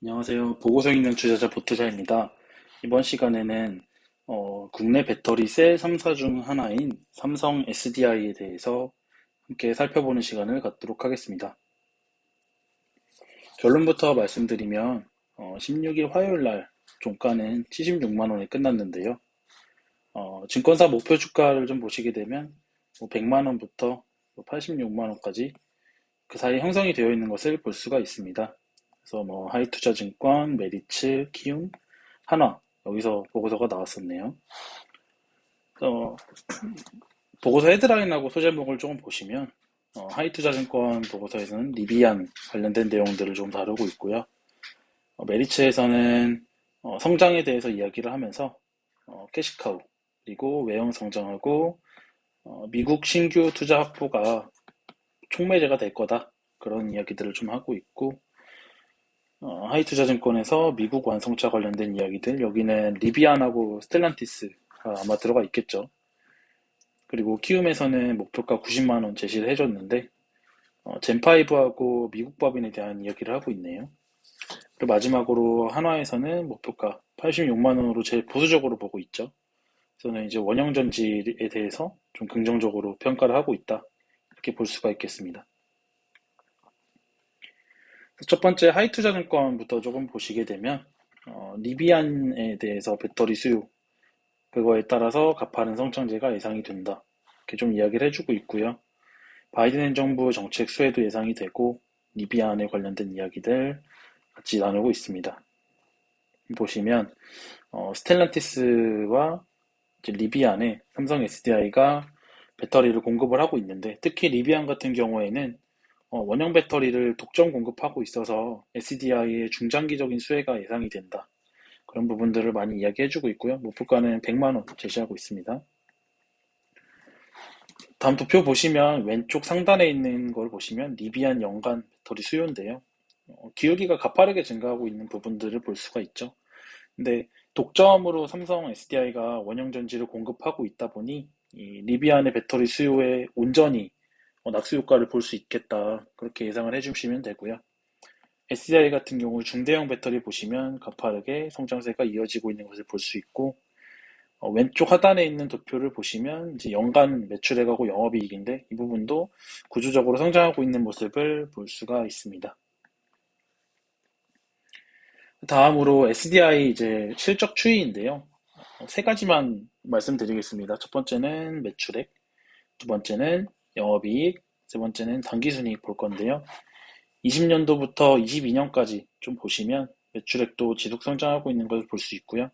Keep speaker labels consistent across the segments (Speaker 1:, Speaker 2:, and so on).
Speaker 1: 안녕하세요. 보고서 읽는 투자자 보트자입니다. 이번 시간에는 국내 배터리 셀 3사 중 하나인 삼성 SDI에 대해서 함께 살펴보는 시간을 갖도록 하겠습니다. 결론부터 말씀드리면 16일 화요일 날 종가는 76만 원에 끝났는데요. 증권사 목표 주가를 좀 보시게 되면 100만 원부터 86만 원까지 그 사이 형성이 되어 있는 것을 볼 수가 있습니다. 그래서 하이투자증권, 메리츠, 키움, 한화 여기서 보고서가 나왔었네요. 어, 보고서 헤드라인하고 소제목을 조금 보시면 하이투자증권 보고서에서는 리비안 관련된 내용들을 좀 다루고 있고요. 메리츠에서는 성장에 대해서 이야기를 하면서 캐시카우 그리고 외형 성장하고 미국 신규 투자 확보가 촉매제가 될 거다 그런 이야기들을 좀 하고 있고 하이투자증권에서 미국 완성차 관련된 이야기들, 여기는 리비안하고 스텔란티스가 아마 들어가 있겠죠. 그리고 키움에서는 목표가 90만 원 제시를 해줬는데 젠5하고 미국 법인에 대한 이야기를 하고 있네요. 그리고 마지막으로 한화에서는 목표가 86만 원으로 제일 보수적으로 보고 있죠. 저는 이제 원형 전지에 대해서 좀 긍정적으로 평가를 하고 있다. 이렇게 볼 수가 있겠습니다. 첫 번째 하이투자증권부터 조금 보시게 되면 리비안에 대해서 배터리 수요 그거에 따라서 가파른 성장제가 예상이 된다. 이렇게 좀 이야기를 해주고 있고요. 바이든 행정부 정책 수혜도 예상이 되고 리비안에 관련된 이야기들 같이 나누고 있습니다. 보시면 스텔란티스와 리비안에 삼성 SDI가 배터리를 공급을 하고 있는데 특히 리비안 같은 경우에는 원형 배터리를 독점 공급하고 있어서 SDI의 중장기적인 수혜가 예상이 된다. 그런 부분들을 많이 이야기해주고 있고요. 목표가는 100만 원 제시하고 있습니다. 다음 도표 보시면 왼쪽 상단에 있는 걸 보시면 리비안 연간 배터리 수요인데요. 기울기가 가파르게 증가하고 있는 부분들을 볼 수가 있죠. 근데 독점으로 삼성 SDI가 원형 전지를 공급하고 있다 보니 이 리비안의 배터리 수요에 온전히 낙수 효과를 볼 수 있겠다. 그렇게 예상을 해주시면 되고요. SDI 같은 경우 중대형 배터리 보시면 가파르게 성장세가 이어지고 있는 것을 볼 수 있고 왼쪽 하단에 있는 도표를 보시면 이제 연간 매출액하고 영업이익인데 이 부분도 구조적으로 성장하고 있는 모습을 볼 수가 있습니다. 다음으로 SDI 이제 실적 추이인데요. 세 가지만 말씀드리겠습니다. 첫 번째는 매출액, 두 번째는 영업이익, 세 번째는 당기순이익 볼 건데요. 20년도부터 22년까지 좀 보시면 매출액도 지속 성장하고 있는 것을 볼 수 있고요.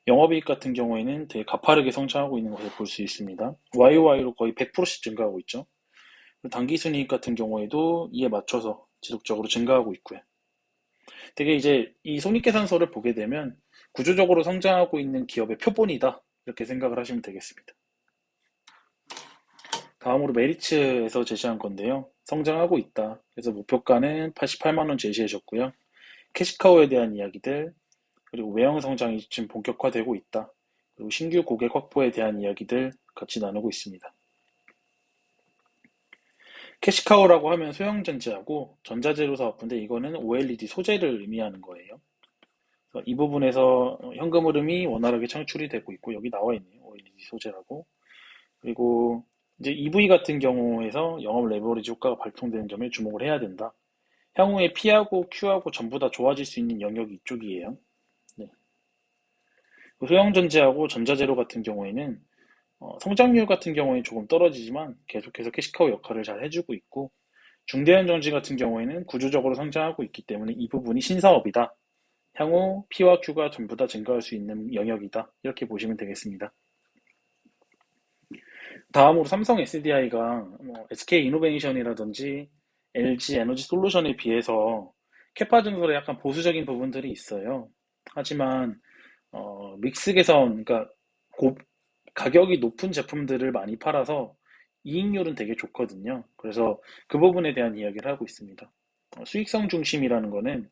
Speaker 1: 영업이익 같은 경우에는 되게 가파르게 성장하고 있는 것을 볼 수 있습니다. YOY로 거의 100%씩 증가하고 있죠. 당기순이익 같은 경우에도 이에 맞춰서 지속적으로 증가하고 있고요. 되게 이제 이 손익계산서를 보게 되면 구조적으로 성장하고 있는 기업의 표본이다. 이렇게 생각을 하시면 되겠습니다. 다음으로 메리츠에서 제시한 건데요. 성장하고 있다. 그래서 목표가는 88만 원 제시해줬고요. 캐시카우에 대한 이야기들, 그리고 외형 성장이 지금 본격화되고 있다. 그리고 신규 고객 확보에 대한 이야기들 같이 나누고 있습니다. 캐시카우라고 하면 소형전지하고 전자재료 사업부인데 이거는 OLED 소재를 의미하는 거예요. 그래서 이 부분에서 현금 흐름이 원활하게 창출이 되고 있고 여기 나와 있네요. OLED 소재라고. 그리고 이제 EV 같은 경우에서 영업 레버리지 효과가 발동되는 점에 주목을 해야 된다. 향후에 P하고 Q하고 전부 다 좋아질 수 있는 영역이 이쪽이에요. 네. 소형전지하고 전자재료 같은 경우에는 성장률 같은 경우에 조금 떨어지지만 계속해서 캐시카우 역할을 잘 해주고 있고 중대형 전지 같은 경우에는 구조적으로 성장하고 있기 때문에 이 부분이 신사업이다. 향후 P와 Q가 전부 다 증가할 수 있는 영역이다. 이렇게 보시면 되겠습니다. 다음으로 삼성 SDI가 SK 이노베이션이라든지 LG 에너지 솔루션에 비해서 캐파 증설에 약간 보수적인 부분들이 있어요. 하지만 믹스 개선, 그러니까 가격이 높은 제품들을 많이 팔아서 이익률은 되게 좋거든요. 그래서 그 부분에 대한 이야기를 하고 있습니다. 수익성 중심이라는 거는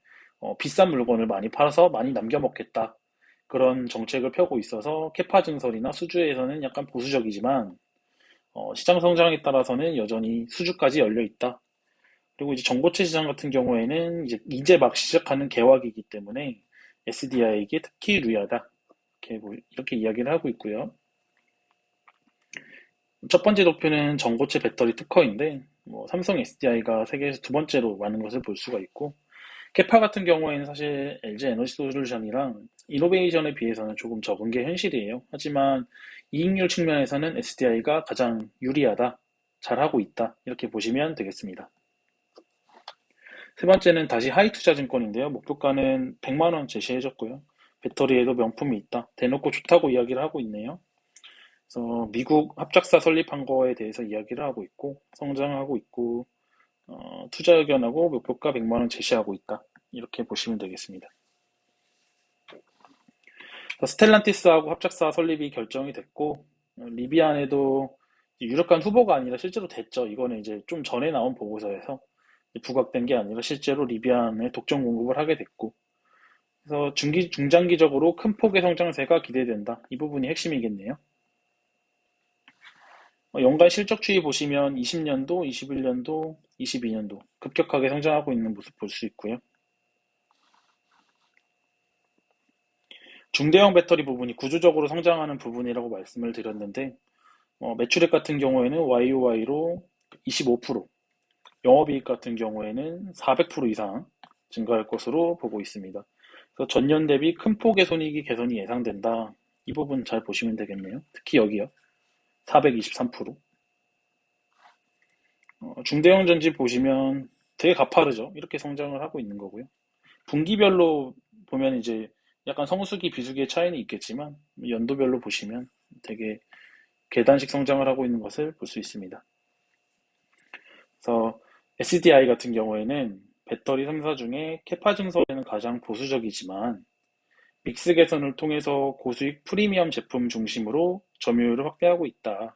Speaker 1: 비싼 물건을 많이 팔아서 많이 남겨먹겠다. 그런 정책을 펴고 있어서 캐파 증설이나 수주에서는 약간 보수적이지만 시장 성장에 따라서는 여전히 수주까지 열려 있다. 그리고 이제 전고체 시장 같은 경우에는 이제 막 시작하는 개화기이기 때문에 SDI에게 특히 유리하다. 이렇게 이야기를 하고 있고요. 첫 번째 목표는 전고체 배터리 특허인데, 뭐 삼성 SDI가 세계에서 두 번째로 많은 것을 볼 수가 있고, 캐파 같은 경우에는 사실 LG 에너지 솔루션이랑 이노베이션에 비해서는 조금 적은 게 현실이에요. 하지만 이익률 측면에서는 SDI가 가장 유리하다, 잘하고 있다, 이렇게 보시면 되겠습니다. 세 번째는 다시 하이투자증권인데요. 목표가는 100만 원 제시해줬고요. 배터리에도 명품이 있다. 대놓고 좋다고 이야기를 하고 있네요. 그래서 미국 합작사 설립한 거에 대해서 이야기를 하고 있고, 성장하고 있고, 투자 의견하고 목표가 100만 원 제시하고 있다. 이렇게 보시면 되겠습니다. 스텔란티스하고 합작사 설립이 결정이 됐고, 리비안에도 유력한 후보가 아니라 실제로 됐죠. 이거는 이제 좀 전에 나온 보고서에서 부각된 게 아니라 실제로 리비안에 독점 공급을 하게 됐고, 그래서 중장기적으로 큰 폭의 성장세가 기대된다. 이 부분이 핵심이겠네요. 연간 실적 추이 보시면 20년도, 21년도, 22년도 급격하게 성장하고 있는 모습 볼 수 있고요. 중대형 배터리 부분이 구조적으로 성장하는 부분이라고 말씀을 드렸는데, 매출액 같은 경우에는 YOY로 25%, 영업이익 같은 경우에는 400% 이상 증가할 것으로 보고 있습니다. 그래서 전년 대비 큰 폭의 손익이 개선이 예상된다. 이 부분 잘 보시면 되겠네요. 특히 여기요. 423%. 중대형 전지 보시면 되게 가파르죠. 이렇게 성장을 하고 있는 거고요. 분기별로 보면 이제 약간 성수기, 비수기의 차이는 있겠지만 연도별로 보시면 되게 계단식 성장을 하고 있는 것을 볼 수 있습니다. 그래서 SDI 같은 경우에는 배터리 3사 중에 캐파 증설에는 가장 보수적이지만 믹스 개선을 통해서 고수익 프리미엄 제품 중심으로 점유율을 확대하고 있다.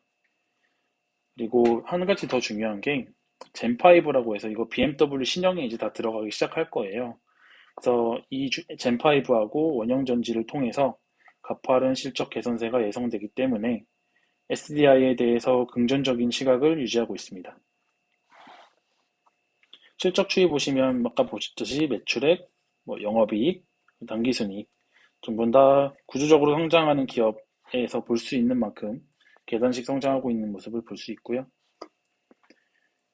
Speaker 1: 그리고 한 가지 더 중요한 게 젠5라고 해서 이거 BMW 신형에 이제 다 들어가기 시작할 거예요. 그래서 이 젠5하고 원형 전지를 통해서 가파른 실적 개선세가 예상되기 때문에 SDI에 대해서 긍정적인 시각을 유지하고 있습니다. 실적 추이 보시면 아까 보셨듯이 매출액, 영업이익, 당기순이익 전부 다 구조적으로 성장하는 기업에서 볼 수 있는 만큼 계단식 성장하고 있는 모습을 볼 수 있고요.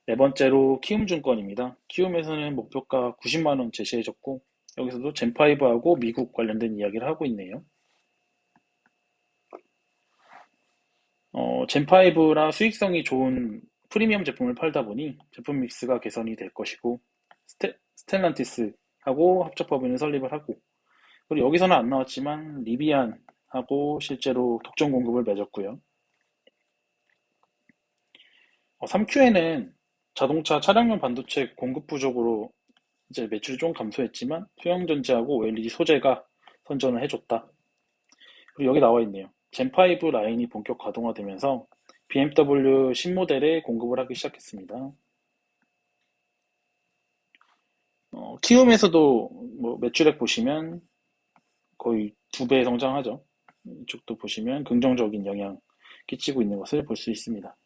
Speaker 1: 네 번째로 키움증권입니다. 키움에서는 목표가 90만 원 제시해줬고 여기서도 젠5하고 미국 관련된 이야기를 하고 있네요. 젠5라 수익성이 좋은 프리미엄 제품을 팔다 보니 제품 믹스가 개선이 될 것이고 스텔란티스하고 합작법인을 설립을 하고 그리고 여기서는 안 나왔지만 리비안하고 실제로 독점 공급을 맺었고요. 3Q에는 자동차 차량용 반도체 공급 부족으로 이제 매출이 좀 감소했지만 소형전지하고 OLED 소재가 선전을 해줬다. 그리고 여기 나와 있네요. 젠5 라인이 본격 가동화되면서 BMW 신모델에 공급을 하기 시작했습니다. 키움에서도 매출액 보시면 거의 2배 성장하죠. 이쪽도 보시면 긍정적인 영향 끼치고 있는 것을 볼 수 있습니다.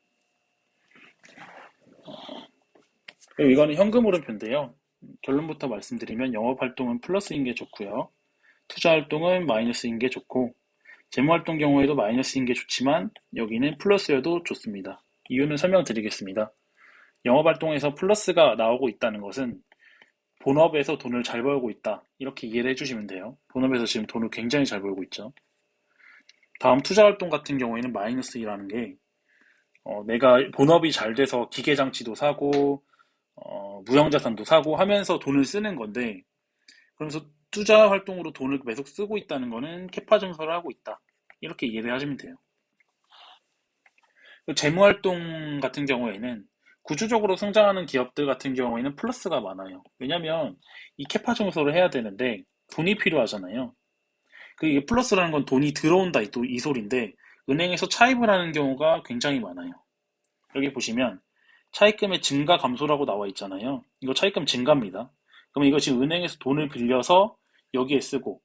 Speaker 1: 그리고 이거는 현금 흐름표인데요. 결론부터 말씀드리면 영업활동은 플러스인 게 좋고요. 투자활동은 마이너스인 게 좋고 재무활동 경우에도 마이너스인 게 좋지만 여기는 플러스여도 좋습니다. 이유는 설명드리겠습니다. 영업활동에서 플러스가 나오고 있다는 것은 본업에서 돈을 잘 벌고 있다. 이렇게 이해를 해주시면 돼요. 본업에서 지금 돈을 굉장히 잘 벌고 있죠. 다음 투자활동 같은 경우에는 마이너스라는 게 내가 본업이 잘 돼서 기계장치도 사고 무형자산도 사고 하면서 돈을 쓰는 건데 그러면서 투자 활동으로 돈을 계속 쓰고 있다는 거는 캐파 증설을 하고 있다. 이렇게 이해를 하시면 돼요. 재무 활동 같은 경우에는 구조적으로 성장하는 기업들 같은 경우에는 플러스가 많아요. 왜냐하면 이 캐파 증설을 해야 되는데 돈이 필요하잖아요. 이게 플러스라는 건 돈이 들어온다 또 이 소리인데 은행에서 차입을 하는 경우가 굉장히 많아요. 여기 보시면 차입금의 증가 감소라고 나와 있잖아요. 이거 차입금 증가입니다. 그럼 이거 지금 은행에서 돈을 빌려서 여기에 쓰고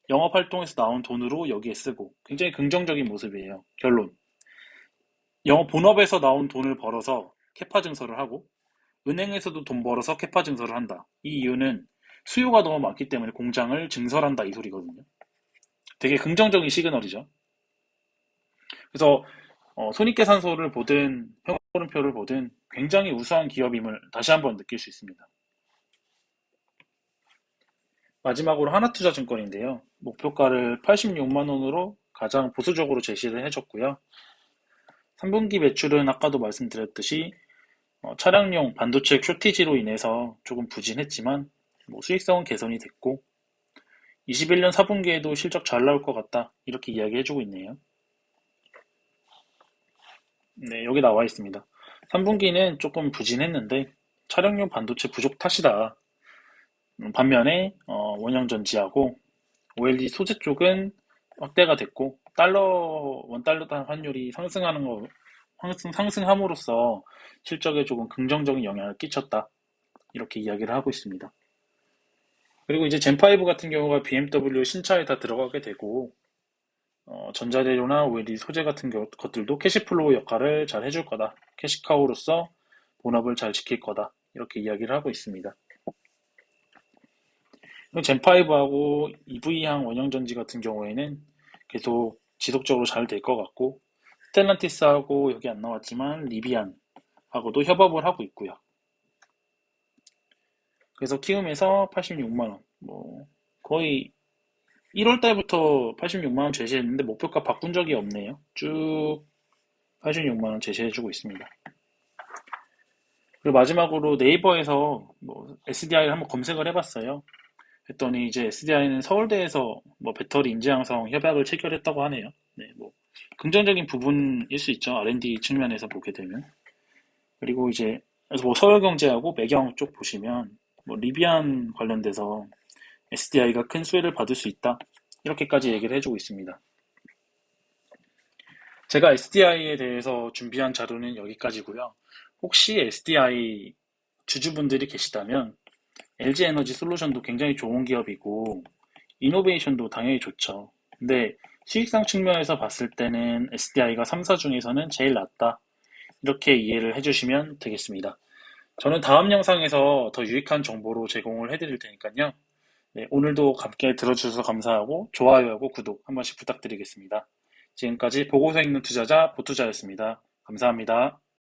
Speaker 1: 영업활동에서 나온 돈으로 여기에 쓰고 굉장히 긍정적인 모습이에요. 결론. 영업 본업에서 나온 돈을 벌어서 캐파 증설을 하고 은행에서도 돈 벌어서 캐파 증설을 한다. 이 이유는 수요가 너무 많기 때문에 공장을 증설한다 이 소리거든요. 되게 긍정적인 시그널이죠. 그래서 손익계산서를 보든 평가원표를 보든 굉장히 우수한 기업임을 다시 한번 느낄 수 있습니다. 마지막으로 하나투자증권인데요. 목표가를 86만 원으로 가장 보수적으로 제시를 해줬고요. 3분기 매출은 아까도 말씀드렸듯이 차량용 반도체 쇼티지로 인해서 조금 부진했지만 수익성은 개선이 됐고 21년 4분기에도 실적 잘 나올 것 같다 이렇게 이야기해주고 있네요. 네, 여기 나와 있습니다. 3분기는 조금 부진했는데 차량용 반도체 부족 탓이다. 반면에 원형전지하고 OLED 소재 쪽은 확대가 됐고 원달러 단 환율이 상승함으로써 실적에 조금 긍정적인 영향을 끼쳤다. 이렇게 이야기를 하고 있습니다. 그리고 이제 젠5 같은 경우가 BMW 신차에 다 들어가게 되고 전자재료나 OLED 소재 같은 것들도 캐시플로우 역할을 잘 해줄 거다. 캐시카우로서 본업을 잘 지킬 거다. 이렇게 이야기를 하고 있습니다. 젠5하고 EV향 원형전지 같은 경우에는 계속 지속적으로 잘 될 것 같고 스텔란티스하고 여기 안 나왔지만 리비안하고도 협업을 하고 있고요. 그래서 키움에서 86만 원, 거의 1월 달부터 86만 원 제시했는데 목표가 바꾼 적이 없네요. 쭉 86만 원 제시해주고 있습니다. 그리고 마지막으로 네이버에서 SDI를 한번 검색을 해봤어요. 했더니 이제 SDI는 서울대에서 배터리 인재양성 협약을 체결했다고 하네요. 네, 긍정적인 부분일 수 있죠. R&D 측면에서 보게 되면. 그리고 이제 그래서 서울경제하고 매경 쪽 보시면 리비안 관련돼서 SDI가 큰 수혜를 받을 수 있다. 이렇게까지 얘기를 해주고 있습니다. 제가 SDI에 대해서 준비한 자료는 여기까지고요. 혹시 SDI 주주분들이 계시다면 LG에너지 솔루션도 굉장히 좋은 기업이고 이노베이션도 당연히 좋죠. 근데 수익성 측면에서 봤을 때는 SDI가 3사 중에서는 제일 낫다. 이렇게 이해를 해주시면 되겠습니다. 저는 다음 영상에서 더 유익한 정보로 제공을 해드릴 테니까요. 네, 오늘도 함께 들어주셔서 감사하고 좋아요하고 구독 한 번씩 부탁드리겠습니다. 지금까지 보고서 읽는 투자자 보투자였습니다. 감사합니다.